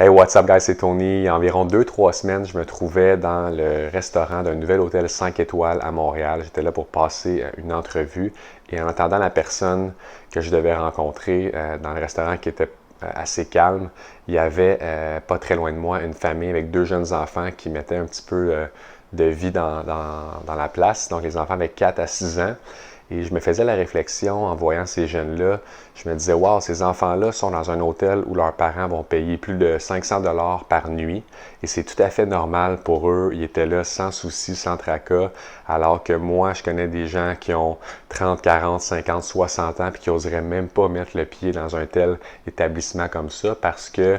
Hey, what's up guys, c'est Tony. Il y a environ 2-3 semaines, je me trouvais dans le restaurant d'un nouvel hôtel 5 étoiles à Montréal. J'étais là pour passer une entrevue et en attendant la personne que je devais rencontrer dans le restaurant qui était assez calme, il y avait pas très loin de moi une famille avec 2 jeunes enfants qui mettaient un petit peu de vie dans la place. Donc les enfants avaient 4 à 6 ans. Et je me faisais la réflexion en voyant ces jeunes-là. Je me disais, wow, ces enfants-là sont dans un hôtel où leurs parents vont payer plus de 500 dollars par nuit. Et c'est tout à fait normal pour eux. Ils étaient là sans souci, sans tracas. Alors que moi, je connais des gens qui ont 30, 40, 50, 60 ans puis qui n'oseraient même pas mettre le pied dans un tel établissement comme ça parce que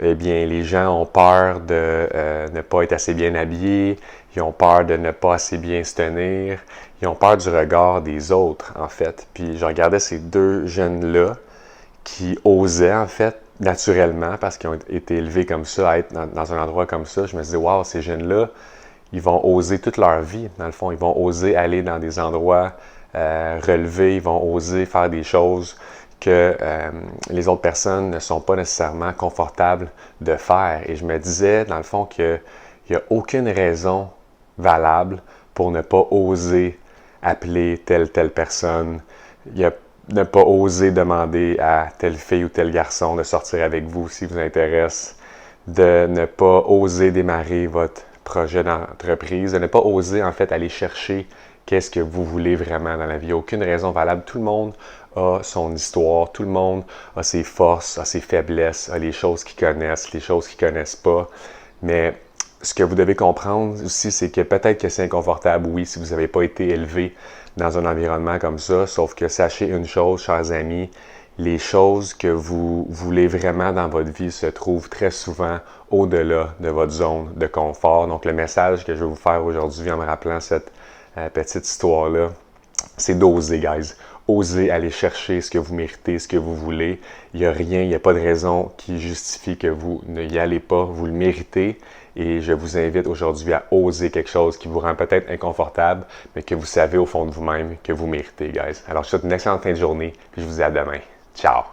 eh bien, les gens ont peur de ne pas être assez bien habillés, ils ont peur de ne pas assez bien se tenir, ils ont peur du regard des autres, en fait. Puis je regardais ces 2 jeunes-là qui osaient, en fait, naturellement, parce qu'ils ont été élevés comme ça, à être dans un endroit comme ça. Je me disais, waouh, ces jeunes-là, ils vont oser toute leur vie, dans le fond. Ils vont oser aller dans des endroits relevés, ils vont oser faire des choses que les autres personnes ne sont pas nécessairement confortables de faire. Et je me disais, dans le fond, qu'il n'y a aucune raison valable pour ne pas oser appeler telle personne. Il y a ne pas oser demander à telle fille ou tel garçon de sortir avec vous si vous intéresse, de ne pas oser démarrer votre projet d'entreprise, de ne pas oser en fait aller chercher qu'est-ce que vous voulez vraiment dans la vie. Il n'y a aucune raison valable. Tout le monde a son histoire, tout le monde a ses forces, a ses faiblesses, a les choses qu'ils connaissent, les choses qu'ils ne connaissent pas. Mais ce que vous devez comprendre aussi, c'est que peut-être que c'est inconfortable, oui, si vous n'avez pas été élevé dans un environnement comme ça, sauf que sachez une chose, chers amis, les choses que vous voulez vraiment dans votre vie se trouvent très souvent au-delà de votre zone de confort. Donc le message que je vais vous faire aujourd'hui en me rappelant cette petite histoire-là, c'est d'oser, guys. Osez aller chercher ce que vous méritez, ce que vous voulez. Il n'y a rien, il n'y a pas de raison qui justifie que vous ne y allez pas. Vous le méritez et je vous invite aujourd'hui à oser quelque chose qui vous rend peut-être inconfortable, mais que vous savez au fond de vous-même que vous méritez, guys. Alors, je vous souhaite une excellente fin de journée et je vous dis à demain. Ciao!